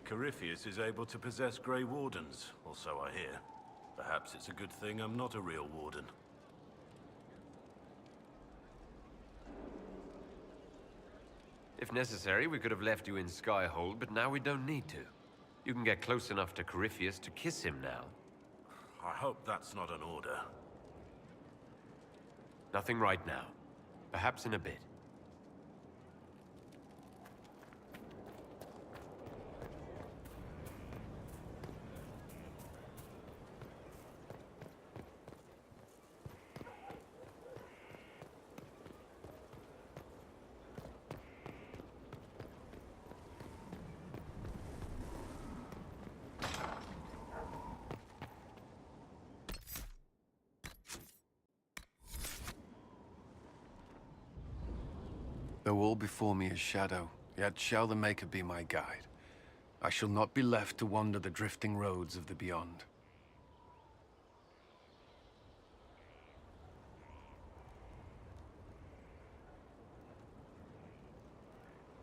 Corypheus is able to possess Grey Wardens, or so I hear. Perhaps it's a good thing I'm not a real Warden. If necessary, we could have left you in Skyhold, but now we don't need to. You can get close enough to Corypheus to kiss him now. I hope that's not an order. Nothing right now. Perhaps in a bit. Though all before me is shadow, yet shall the Maker be my guide. I shall not be left to wander the drifting roads of the beyond.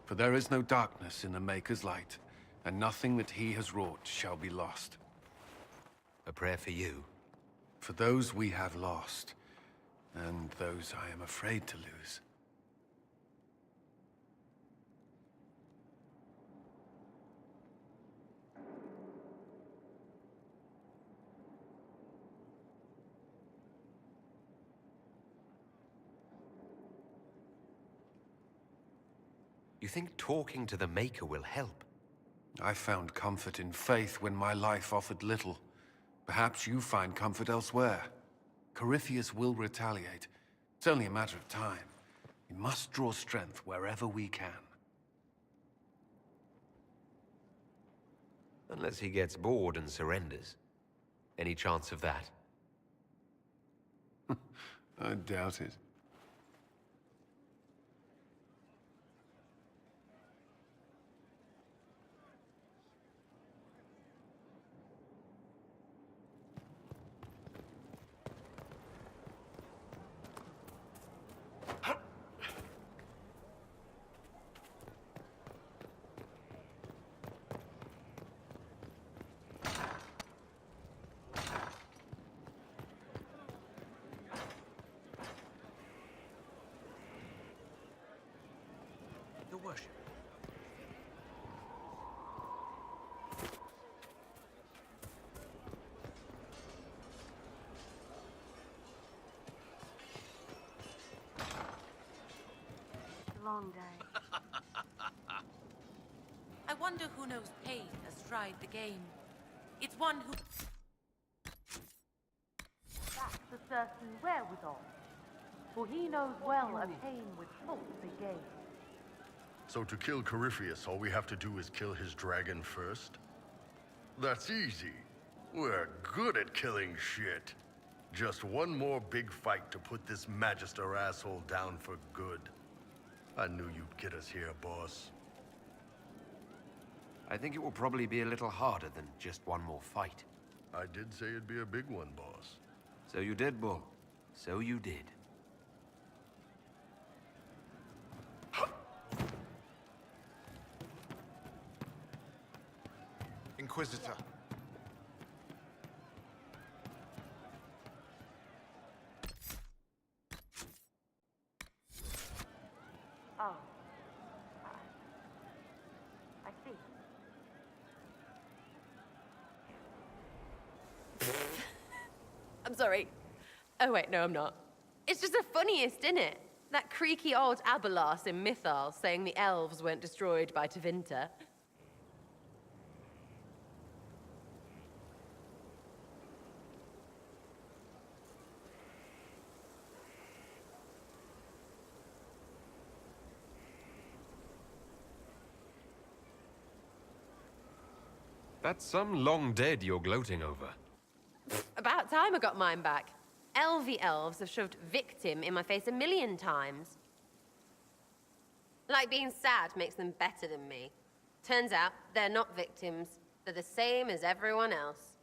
For there is no darkness in the Maker's light, and nothing that he has wrought shall be lost. A prayer for you. For those we have lost, and those I am afraid to lose. You think talking to the Maker will help? I found comfort in faith when my life offered little. Perhaps you find comfort elsewhere. Corypheus will retaliate. It's only a matter of time. We must draw strength wherever we can. Unless he gets bored and surrenders. Any chance of that? I doubt it. Your worship. Long day. I wonder who knows pain has tried the game. It's one who... That's a certain wherewithal. For he knows well a pain with thought the game. So to kill Corypheus, all we have to do is kill his dragon first? That's easy. We're good at killing shit. Just one more big fight to put this Magister asshole down for good. I knew you'd get us here, boss. I think it will probably be a little harder than just one more fight. I did say it'd be a big one, boss. So you did, Bull. So you did. Inquisitor. Oh. I see. I'm sorry. Oh wait, no I'm not. It's just the funniest, isn't it? That creaky old Abelas in Mythal saying the elves weren't destroyed by Tevinter. That's some long dead you're gloating over. About time I got mine back. Elvie elves have shoved victim in my face 1,000,000 times. Like being sad makes them better than me. Turns out they're not victims. They're the same as everyone else.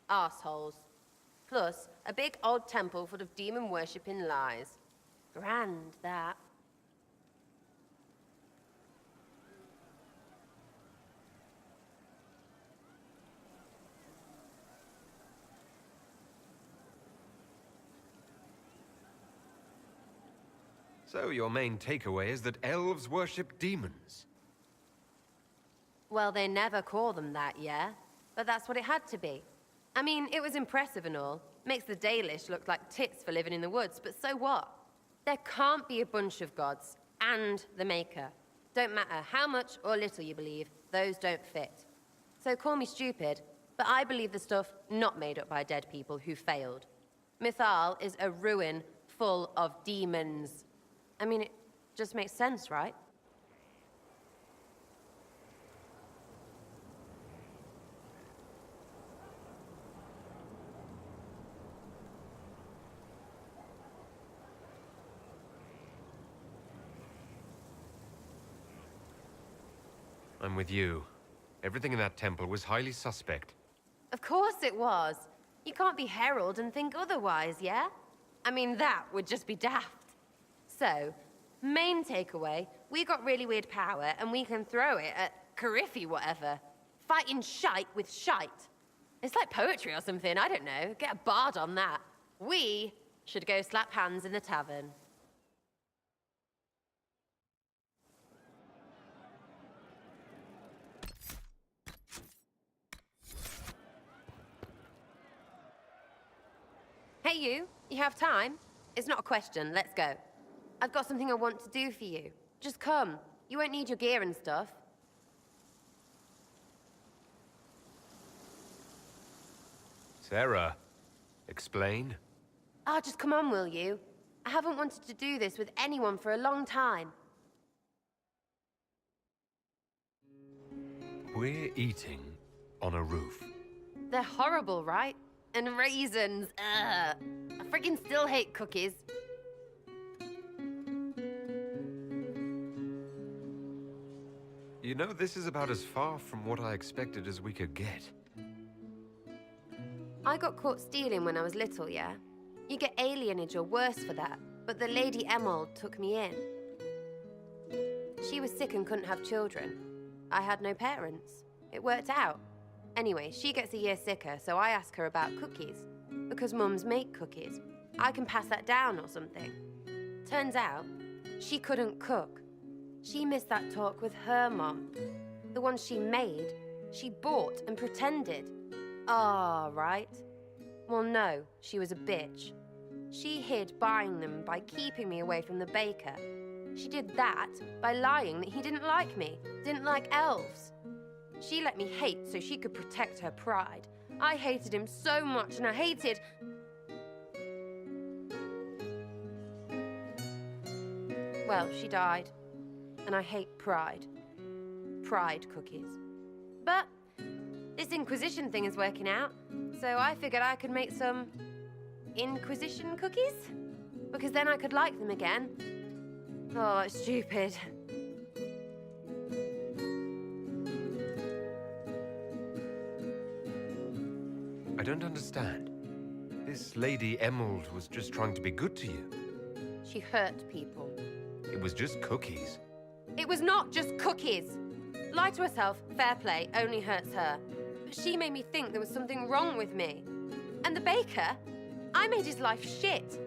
Arseholes. Plus, a big old temple full of demon-worshipping lies. Grand, that. So your main takeaway is that elves worship demons. Well, they never call them that, yeah? But that's what it had to be. I mean, it was impressive and all. Makes the Dalish look like tits for living in the woods, but so what? There can't be a bunch of gods and the Maker. Don't matter how much or little you believe, those don't fit. So call me stupid, but I believe the stuff not made up by dead people who failed. Mythal is a ruin full of demons. I mean, it just makes sense, right? I'm with you. Everything in that temple was highly suspect. Of course it was. You can't be Herald and think otherwise, yeah? I mean, that would just be daft. So, main takeaway, we got really weird power and we can throw it at Cariffy whatever. Fighting shite with shite. It's like poetry or something, I don't know. Get a bard on that. We should go slap hands in the tavern. Hey you have time? It's not a question, let's go. I've got something I want to do for you. Just come. You won't need your gear and stuff. Sarah, explain? Ah, just come on, will you? I haven't wanted to do this with anyone for a long time. We're eating on a roof. They're horrible, right? And raisins, ugh. I freaking still hate cookies. You know, this is about as far from what I expected as we could get. I got caught stealing when I was little, yeah? You get alienage or worse for that, but the Lady Emerald took me in. She was sick and couldn't have children. I had no parents. It worked out. Anyway, she gets a year sicker, so I ask her about cookies. Because mums make cookies. I can pass that down or something. Turns out, she couldn't cook. She missed that talk with her mom. The one she made, she bought and pretended. Ah, right. Well, no, she was a bitch. She hid buying them by keeping me away from the baker. She did that by lying that he didn't like me, didn't like elves. She let me hate so she could protect her pride. I hated him so much, and I hated... Well, she died. And I hate pride. Pride cookies. But this Inquisition thing is working out, so I figured I could make some Inquisition cookies? Because then I could like them again. Oh, it's stupid. I don't understand. This Lady Emerald was just trying to be good to you. She hurt people. It was just cookies. It was not just cookies. Lie to herself, fair play, only hurts her. But she made me think there was something wrong with me. And the baker? I made his life shit.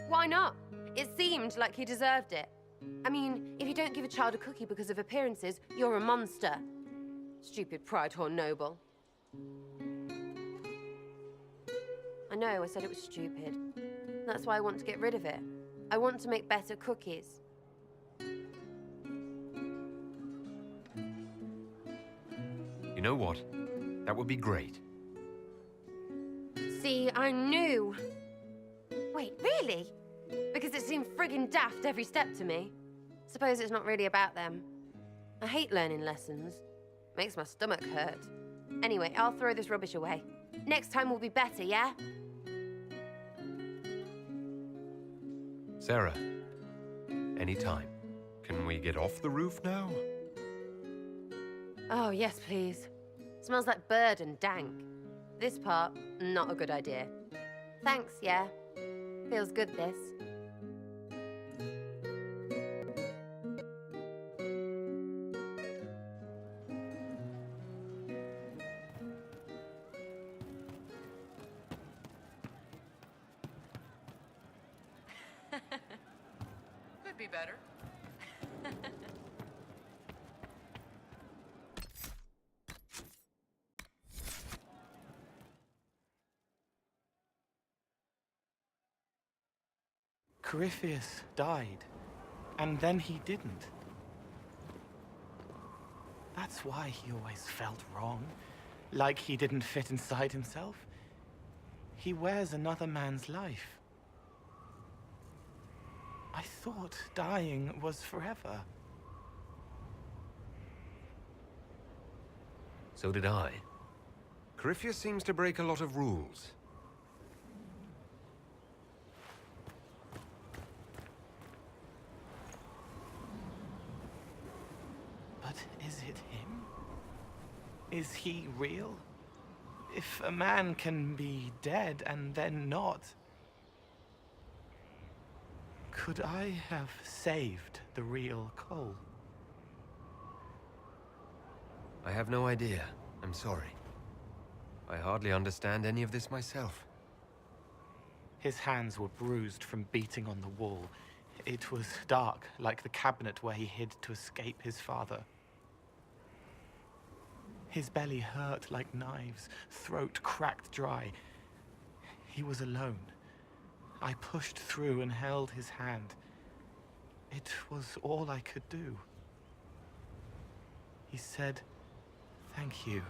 Why not? It seemed like he deserved it. I mean, if you don't give a child a cookie because of appearances, you're a monster. Stupid pride-horn noble. I know, I said it was stupid. That's why I want to get rid of it. I want to make better cookies. You know what? That would be great. See, I knew. Wait, really? Because it seemed friggin' daft every step to me. Suppose it's not really about them. I hate learning lessons. Makes my stomach hurt. Anyway, I'll throw this rubbish away. Next time will be better, yeah? Sarah, anytime. Can we get off the roof now? Oh, yes, please. Smells like bird and dank. This part, not a good idea. Thanks, yeah. Feels good, this. be better. Corypheus died, and then he didn't. That's why he always felt wrong, like he didn't fit inside himself. He wears another man's life. I thought dying was forever. So did I. Corypheus seems to break a lot of rules. But is it him? Is he real? If a man can be dead and then not, could I have saved the real Cole? I have no idea. I'm sorry. I hardly understand any of this myself. His hands were bruised from beating on the wall. It was dark, like the cabinet where he hid to escape his father. His belly hurt like knives, throat cracked dry. He was alone. I pushed through and held his hand. It was all I could do. He said, "Thank you."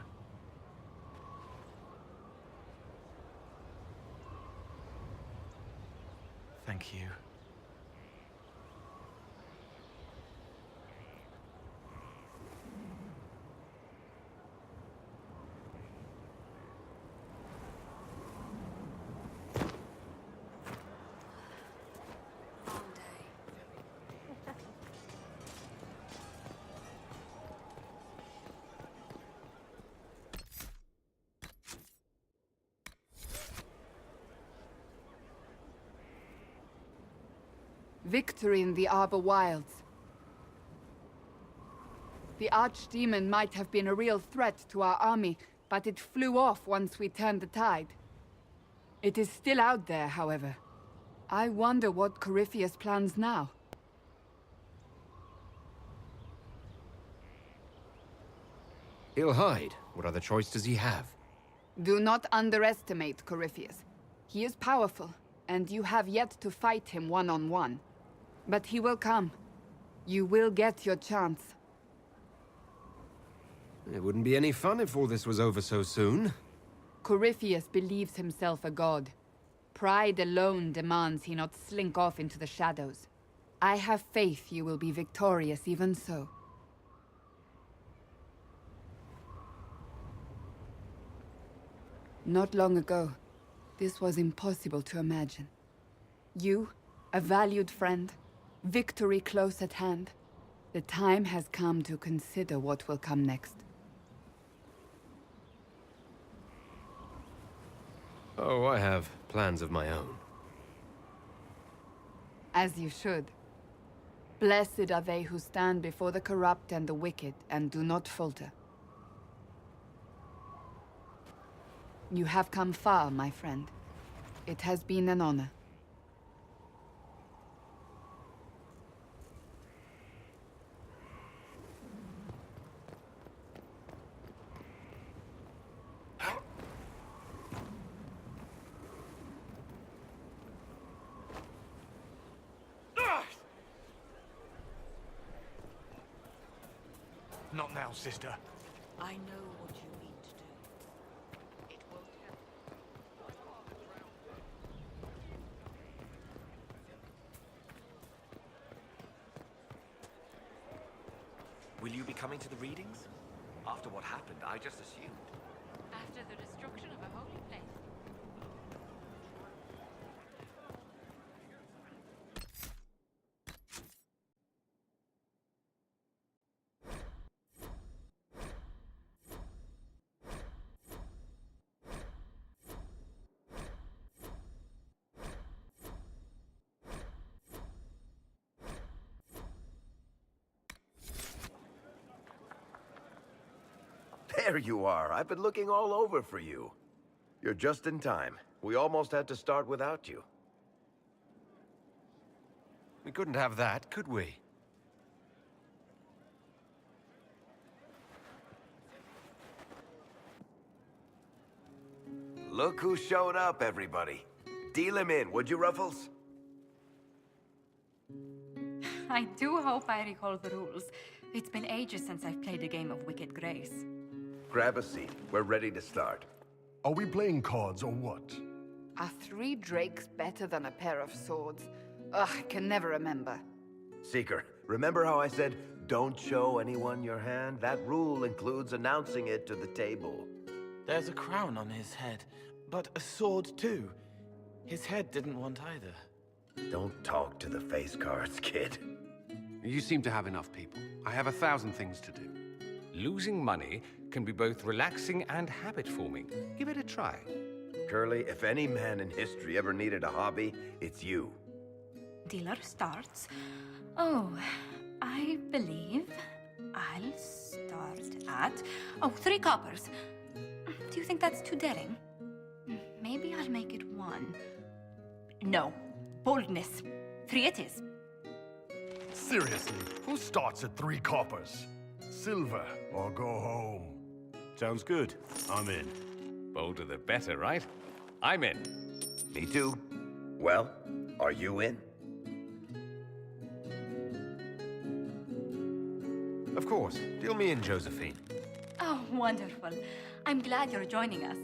Thank you. Long day. Victory in the Arbor Wilds. The Archdemon might have been a real threat to our army, but it flew off once we turned the tide. It is still out there, however. I wonder what Corypheus plans now. He'll hide. What other choice does he have? Do not underestimate Corypheus. He is powerful, and you have yet to fight him one-on-one. But he will come. You will get your chance. It wouldn't be any fun if all this was over so soon. Corypheus believes himself a god. Pride alone demands he not slink off into the shadows. I have faith you will be victorious even so. Not long ago, this was impossible to imagine. You, a valued friend, victory close at hand. The time has come to consider what will come next. Oh, I have plans of my own. As you should. Blessed are they who stand before the corrupt and the wicked and do not falter. You have come far, my friend. It has been an honor. Not now, sister. I know what you mean to do. It won't help. Will you be coming to the readings? After what happened, I just assumed. After the destruction of a holy place. There you are. I've been looking all over for you. You're just in time. We almost had to start without you. We couldn't have that, could we? Look who showed up, everybody. Deal him in, would you, Ruffles? I do hope I recall the rules. It's been ages since I've played a game of Wicked Grace. Grab a seat. We're ready to start. Are we playing cards or what? Are 3 drakes better than a pair of swords? Ugh, I can never remember. Seeker, remember how I said, don't show anyone your hand? That rule includes announcing it to the table. There's a crown on his head, but a sword too. His head didn't want either. Don't talk to the face cards, kid. You seem to have enough people. I have 1,000 things to do. Losing money can be both relaxing and habit-forming. Give it a try. Curly, if any man in history ever needed a hobby, it's you. Dealer starts. Oh, I believe I'll start at... Oh, 3 coppers. Do you think that's too daring? Maybe I'll make it 1. No. Boldness. 3 it is. Seriously, who starts at 3 coppers? Silver or go home? Sounds good. I'm in. Bolder the better, right? I'm in. Me too. Well, are you in? Of course. Deal me in, Josephine. Oh, wonderful. I'm glad you're joining us.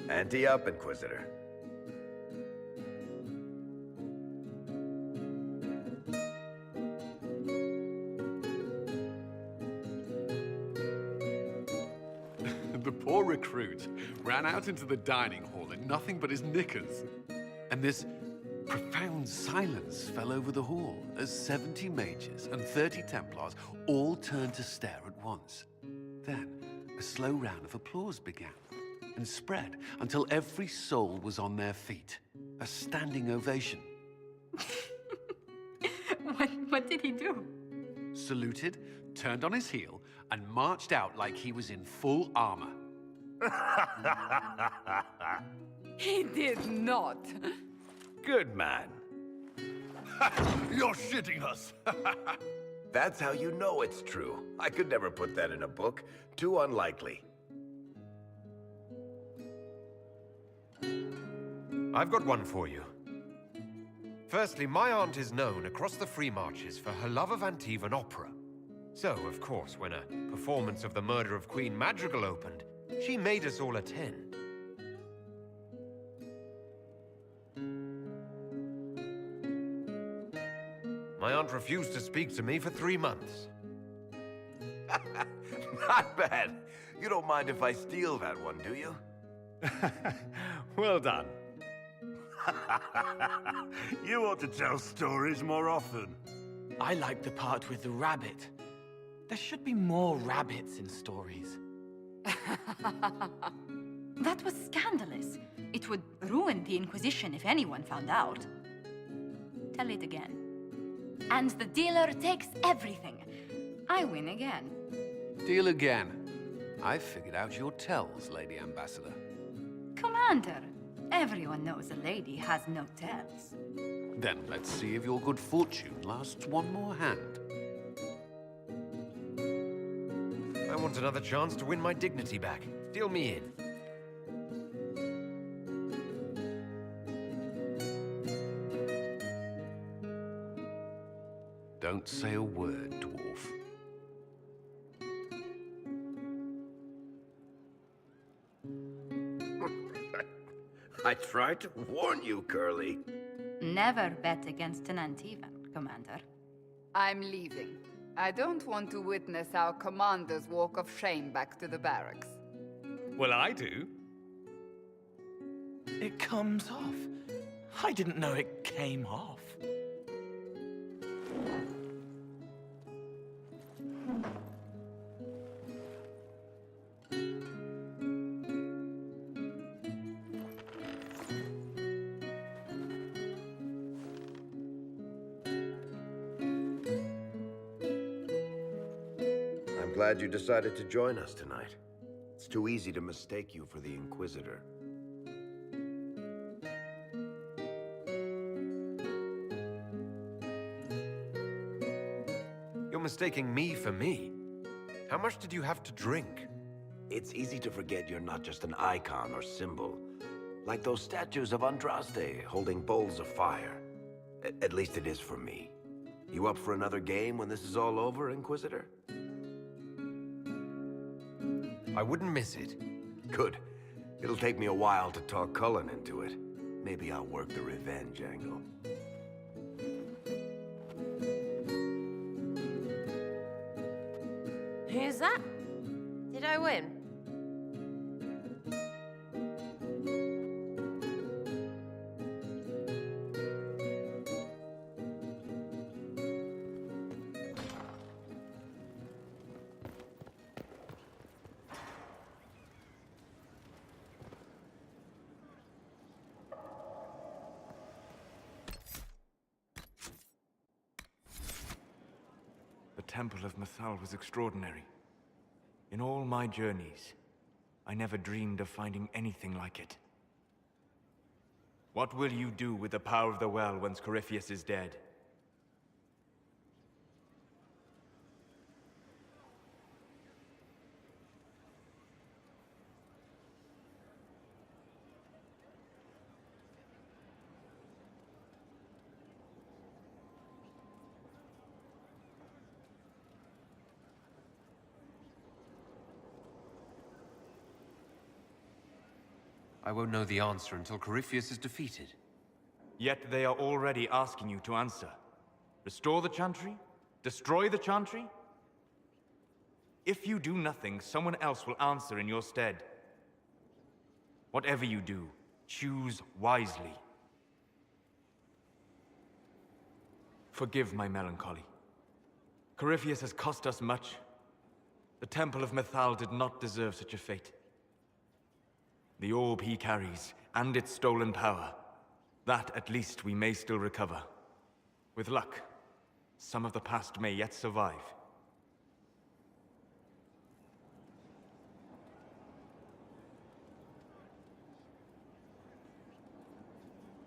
Ante up, Inquisitor. The poor recruit ran out into the dining hall in nothing but his knickers. And this profound silence fell over the hall as 70 mages and 30 Templars all turned to stare at once. Then, a slow round of applause began and spread until every soul was on their feet. A standing ovation. What did he do? Saluted, turned on his heel, and marched out like he was in full armor. He did not. Good man. You're shitting us! That's how you know it's true. I could never put that in a book. Too unlikely. I've got one for you. Firstly, my aunt is known across the Free Marches for her love of Antivan opera. So, of course, when a performance of The Murder of Queen Madrigal opened, she made us all attend. My aunt refused to speak to me for 3 months. Not bad. You don't mind if I steal that one, do you? Well done. You ought to tell stories more often. I like the part with the rabbit. There should be more rabbits in stories. That was scandalous. It would ruin the Inquisition if anyone found out. Tell it again. And the dealer takes everything. I win again. Deal again. I've figured out your tells, Lady Ambassador. Commander, everyone knows a lady has no tells. Then let's see if your good fortune lasts one more hand. I want another chance to win my dignity back. Deal me in. Don't say a word, dwarf. I tried to warn you, Curly. Never bet against an Antivan, Commander. I'm leaving. I don't want to witness our commander's walk of shame back to the barracks. Well, I do. It comes off. I didn't know it came off. I'm glad you decided to join us tonight. It's too easy to mistake you for the Inquisitor. You're mistaking me for me. How much did you have to drink? It's easy to forget you're not just an icon or symbol. Like those statues of Andraste holding bowls of fire. At least it is for me. You up for another game when this is all over, Inquisitor? I wouldn't miss it. Good. It'll take me a while to talk Cullen into it. Maybe I'll work the revenge angle. Who's that? Did I win? The Temple of Mythal was extraordinary. In all my journeys, I never dreamed of finding anything like it. What will you do with the power of the well once Corypheus is dead? I won't know the answer until Corypheus is defeated. Yet they are already asking you to answer. Restore the Chantry? Destroy the Chantry? If you do nothing, someone else will answer in your stead. Whatever you do, choose wisely. Forgive my melancholy. Corypheus has cost us much. The Temple of Mythal did not deserve such a fate. The orb he carries, and its stolen power, that at least we may still recover. With luck, some of the past may yet survive.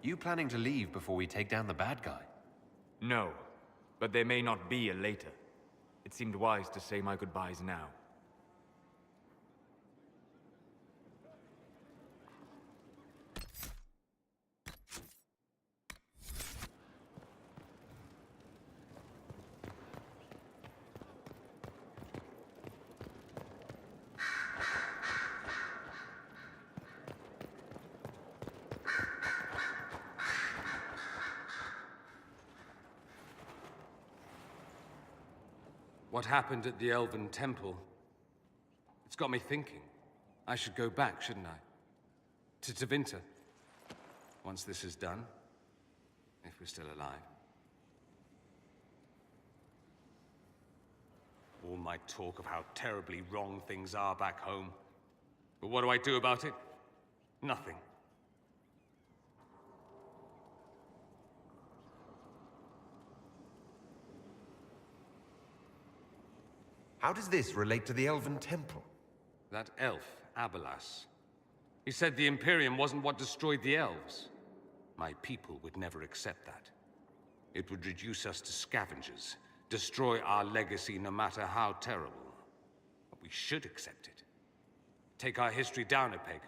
You planning to leave before we take down the bad guy? No, but there may not be a later. It seemed wise to say my goodbyes now. What happened at the Elven Temple? It's got me thinking. I should go back, shouldn't I? To Tevinter. Once this is done. If we're still alive. All my talk of how terribly wrong things are back home. But what do I do about it? Nothing. How does this relate to the Elven Temple? That elf, Abelas. He said the Imperium wasn't what destroyed the elves. My people would never accept that. It would reduce us to scavengers, destroy our legacy no matter how terrible. But we should accept it. Take our history down a peg.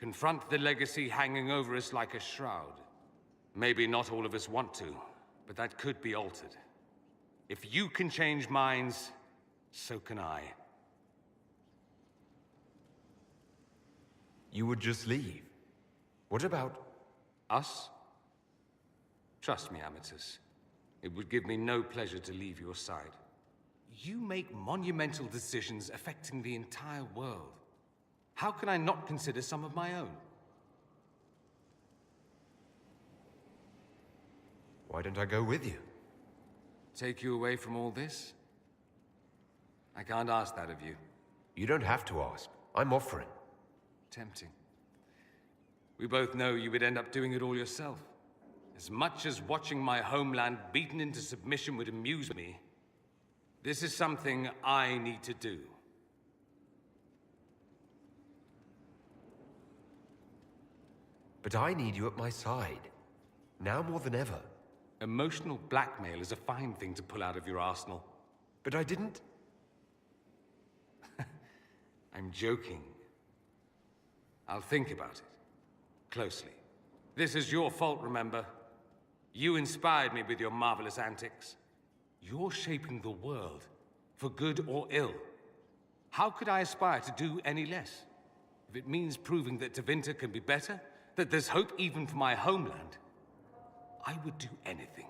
Confront the legacy hanging over us like a shroud. Maybe not all of us want to, but that could be altered. If you can change minds, so can I. You would just leave? What about... us? Trust me, Amatus. It would give me no pleasure to leave your side. You make monumental decisions affecting the entire world. How can I not consider some of my own? Why don't I go with you? Take you away from all this? I can't ask that of you. You don't have to ask. I'm offering. Tempting. We both know you would end up doing it all yourself. As much as watching my homeland beaten into submission would amuse me, this is something I need to do. But I need you at my side. Now more than ever. Emotional blackmail is a fine thing to pull out of your arsenal. But I didn't... I'm joking. I'll think about it. Closely. This is your fault, remember? You inspired me with your marvelous antics. You're shaping the world, for good or ill. How could I aspire to do any less? If it means proving that Tevinter can be better, that there's hope even for my homeland, I would do anything.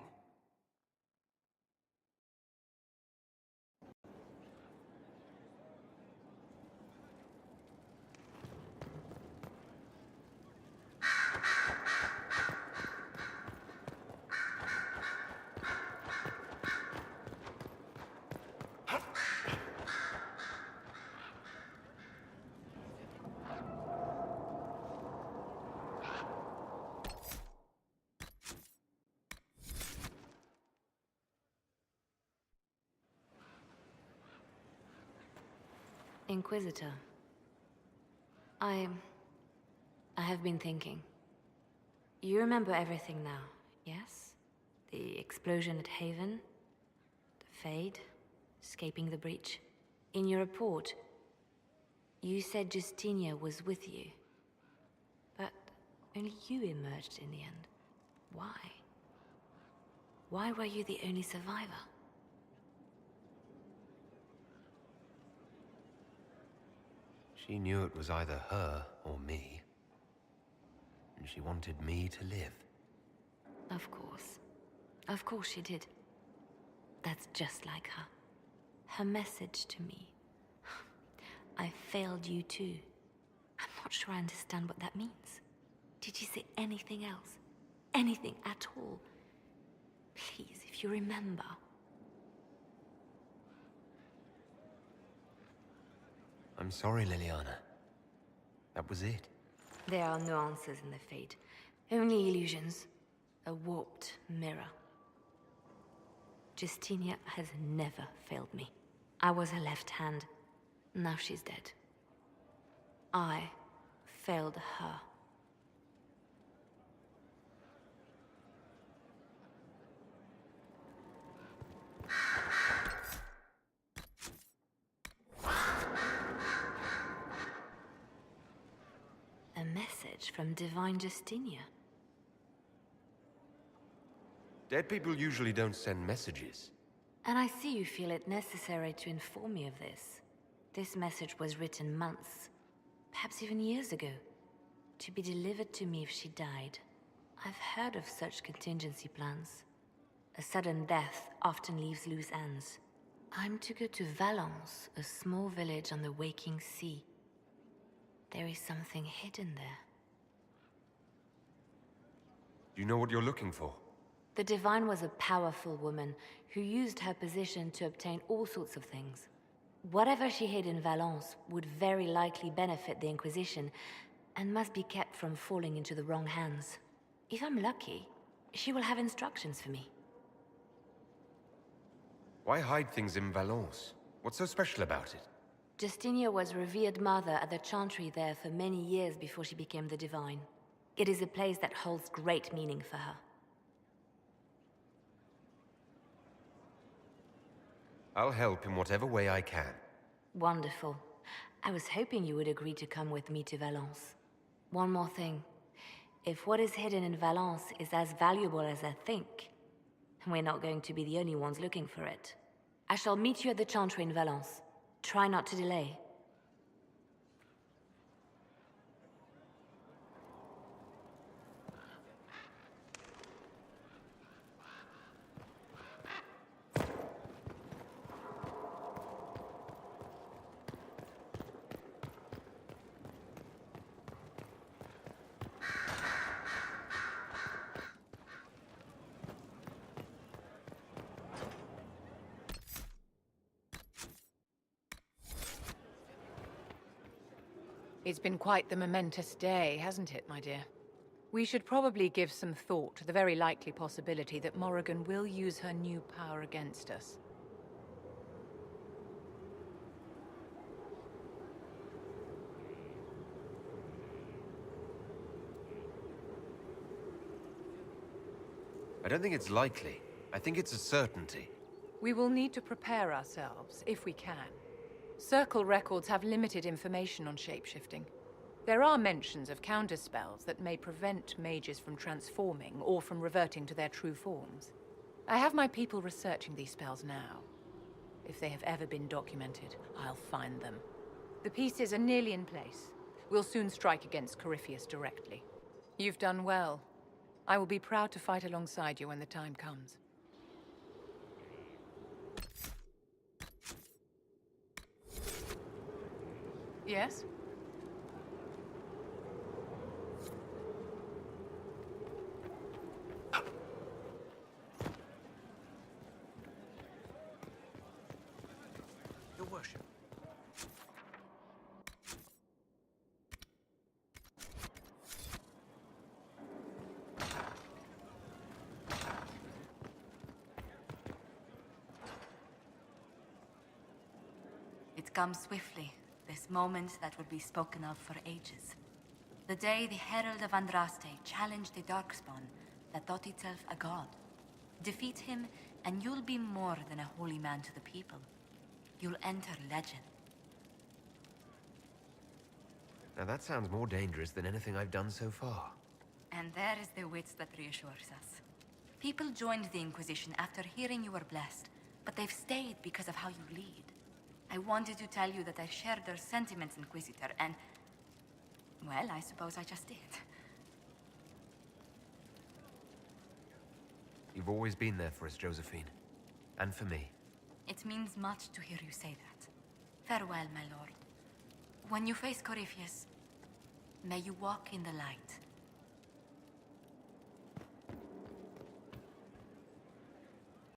Inquisitor. I have been thinking. You remember everything now, yes? The explosion at Haven, the Fade, escaping the breach. In your report, you said Justinia was with you. But only you emerged in the end. Why? Why were you the only survivor? She knew it was either her or me. And she wanted me to live. Of course. Of course she did. That's just like her. Her message to me. I failed you too. I'm not sure I understand what that means. Did you say anything else? Anything at all? Please, if you remember. I'm sorry, Liliana. That was it. There are no answers in the Fate. Only illusions. A warped mirror. Justinia has never failed me. I was her left hand. Now she's dead. I failed her. A message from Divine Justinia. Dead people usually don't send messages. And I see you feel it necessary to inform me of this. This message was written months, perhaps even years ago, to be delivered to me if she died. I've heard of such contingency plans. A sudden death often leaves loose ends. I'm to go to Valence, a small village on the waking sea. There is something hidden there. Do you know what you're looking for? The Divine was a powerful woman who used her position to obtain all sorts of things. Whatever she hid in Valence would very likely benefit the Inquisition and must be kept from falling into the wrong hands. If I'm lucky, she will have instructions for me. Why hide things in Valence? What's so special about it? Justinia was revered mother at the Chantry there for many years before she became the Divine. It is a place that holds great meaning for her. I'll help in whatever way I can. Wonderful. I was hoping you would agree to come with me to Valence. One more thing. If what is hidden in Valence is as valuable as I think, we're not going to be the only ones looking for it. I shall meet you at the Chantry in Valence. Try not to delay. It's been quite the momentous day, hasn't it, my dear? We should probably give some thought to the very likely possibility that Morrigan will use her new power against us. I don't think it's likely. I think it's a certainty. We will need to prepare ourselves, if we can. Circle records have limited information on shapeshifting. There are mentions of counterspells that may prevent mages from transforming or from reverting to their true forms. I have my people researching these spells now. If they have ever been documented, I'll find them. The pieces are nearly in place. We'll soon strike against Corypheus directly. You've done well. I will be proud to fight alongside you when the time comes. Yes? Your worship. It comes swiftly, this moment that will be spoken of for ages. The day the Herald of Andraste challenged the Darkspawn that thought itself a god. Defeat him, and you'll be more than a holy man to the people. You'll enter legend. Now that sounds more dangerous than anything I've done so far. And there is the wits that reassures us. People joined the Inquisition after hearing you were blessed, but they've stayed because of how you lead. I wanted to tell you that I shared their sentiments, Inquisitor, and... well, I suppose I just did. You've always been there for us, Josephine. And for me. It means much to hear you say that. Farewell, my lord. When you face Corypheus, may you walk in the light.